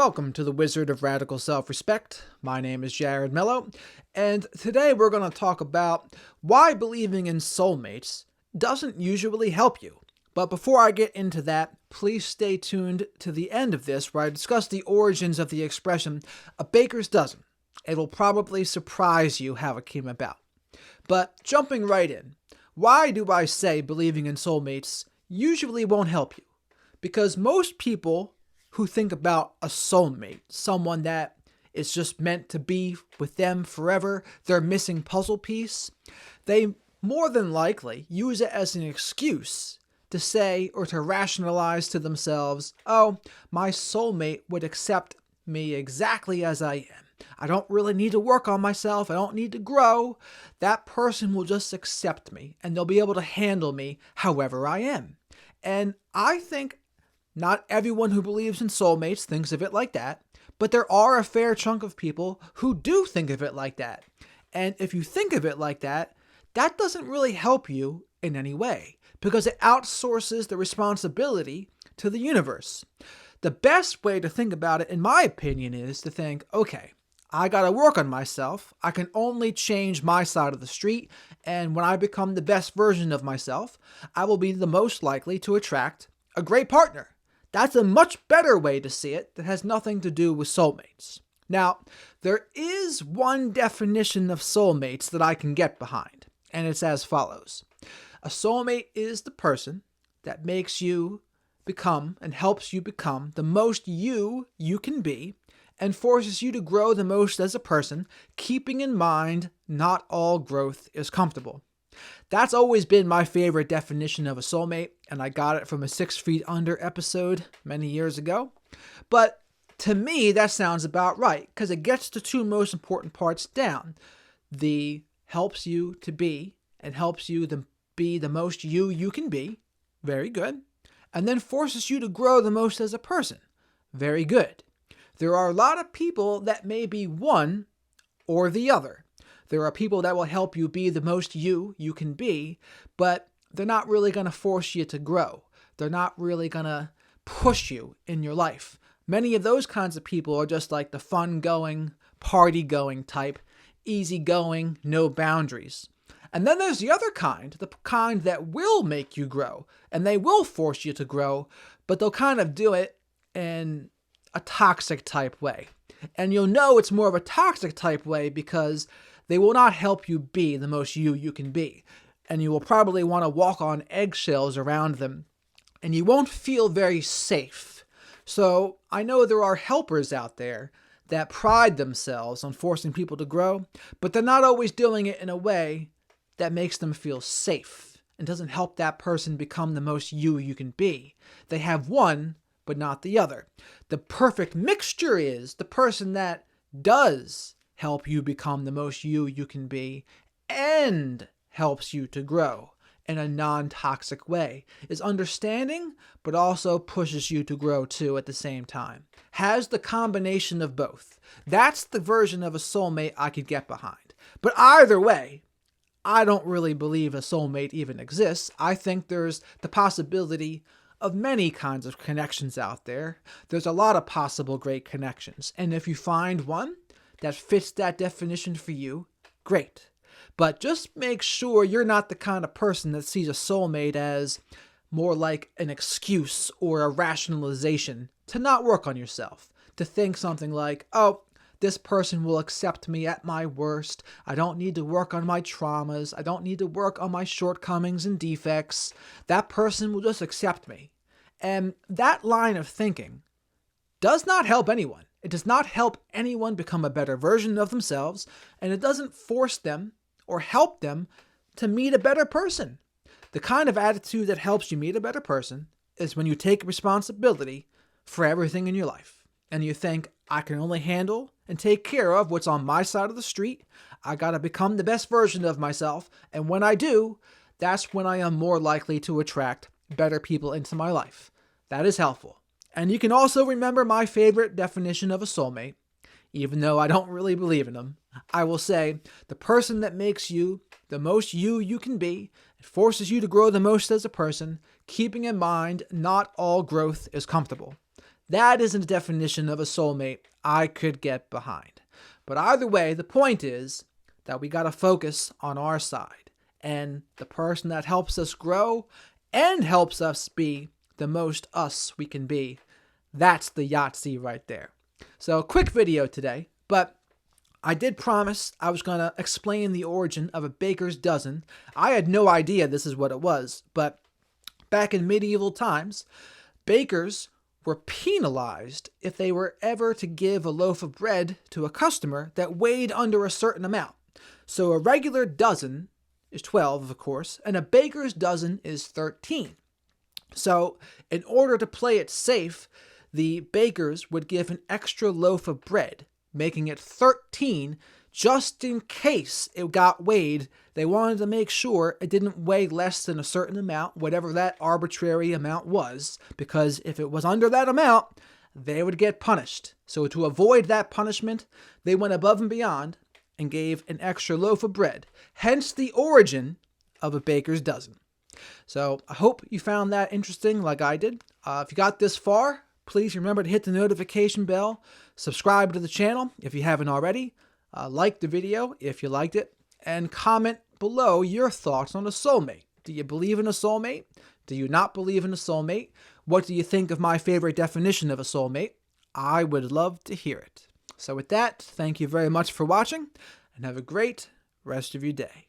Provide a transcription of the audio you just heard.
Welcome to the Wizard of Radical Self-Respect. My name is Jared Mello, and today we're going to talk about why believing in soulmates doesn't usually help you. But before I get into that, please stay tuned to the end of this where I discuss the origins of the expression, a baker's dozen. It'll probably surprise you how it came about. But jumping right in, why do I say believing in soulmates usually won't help you? Because most people who think about a soulmate, someone that is just meant to be with them forever, their missing puzzle piece, they more than likely use it as an excuse to say or to rationalize to themselves, oh, my soulmate would accept me exactly as I am. I don't really need to work on myself. I don't need to grow. That person will just accept me and they'll be able to handle me however I am. And I think not everyone who believes in soulmates thinks of it like that, but there are a fair chunk of people who do think of it like that. And if you think of it like that, that doesn't really help you in any way because it outsources the responsibility to the universe. The best way to think about it, in my opinion, is to think, okay, I gotta work on myself. I can only change my side of the street, and when I become the best version of myself, I will be the most likely to attract a great partner. That's a much better way to see it that has nothing to do with soulmates. Now, there is one definition of soulmates that I can get behind, and it's as follows. A soulmate is the person that makes you become and helps you become the most you can be and forces you to grow the most as a person, keeping in mind not all growth is comfortable. That's always been my favorite definition of a soulmate, and I got it from a 6 Feet Under episode many years ago. But to me, that sounds about right, because it gets the two most important parts down. The helps you to be, and helps you to be the most you can be, very good, and then forces you to grow the most as a person, very good. There are a lot of people that may be one or the other. There are people that will help you be the most you can be, but they're not really going to force you to grow. They're not really going to push you in your life. Many of those kinds of people are just like the fun-going, party-going type, easy-going, no boundaries. And then there's the other kind, the kind that will make you grow, and they will force you to grow, but they'll kind of do it in a toxic type way. And you'll know it's more of a toxic type way because they will not help you be the most you can be. And you will probably want to walk on eggshells around them. And you won't feel very safe. So I know there are helpers out there that pride themselves on forcing people to grow, but they're not always doing it in a way that makes them feel safe and doesn't help that person become the most you can be. They have one, but not the other. The perfect mixture is the person that does help you become the most you can be and helps you to grow in a non-toxic way, is understanding but also pushes you to grow too at the same time. Has the combination of both. That's the version of a soulmate I could get behind. But either way, I don't really believe a soulmate even exists. I think there's the possibility of many kinds of connections out there. There's a lot of possible great connections. And if you find one that fits that definition for you, great. But just make sure you're not the kind of person that sees a soulmate as more like an excuse or a rationalization to not work on yourself. To think something like, oh, this person will accept me at my worst. I don't need to work on my traumas. I don't need to work on my shortcomings and defects. That person will just accept me. And that line of thinking does not help anyone. It does not help anyone become a better version of themselves, and it doesn't force them or help them to meet a better person. The kind of attitude that helps you meet a better person is when you take responsibility for everything in your life, and you think, I can only handle and take care of what's on my side of the street. I gotta become the best version of myself, and when I do, that's when I am more likely to attract better people into my life. That is helpful. And you can also remember my favorite definition of a soulmate, even though I don't really believe in them. I will say, the person that makes you the most you can be, and forces you to grow the most as a person, keeping in mind not all growth is comfortable. That isn't a definition of a soulmate I could get behind. But either way, the point is that we got to focus on our side. And the person that helps us grow and helps us be the most us we can be, that's the Yahtzee right there. So, quick video today, but I did promise I was going to explain the origin of a baker's dozen. I had no idea this is what it was, but back in medieval times, bakers were penalized if they were ever to give a loaf of bread to a customer that weighed under a certain amount. So a regular dozen is 12, of course, and a baker's dozen is 13. So in order to play it safe, the bakers would give an extra loaf of bread, making it 13 just in case it got weighed. They wanted to make sure it didn't weigh less than a certain amount, whatever that arbitrary amount was, because if it was under that amount, they would get punished. So to avoid that punishment, they went above and beyond and gave an extra loaf of bread, hence the origin of a baker's dozen. So I hope you found that interesting like I did. If you got this far, please remember to hit the notification bell, subscribe to the channel if you haven't already, like the video if you liked it, and comment below your thoughts on a soulmate. Do you believe in a soulmate? Do you not believe in a soulmate? What do you think of my favorite definition of a soulmate? I would love to hear it. So with that, thank you very much for watching, and have a great rest of your day.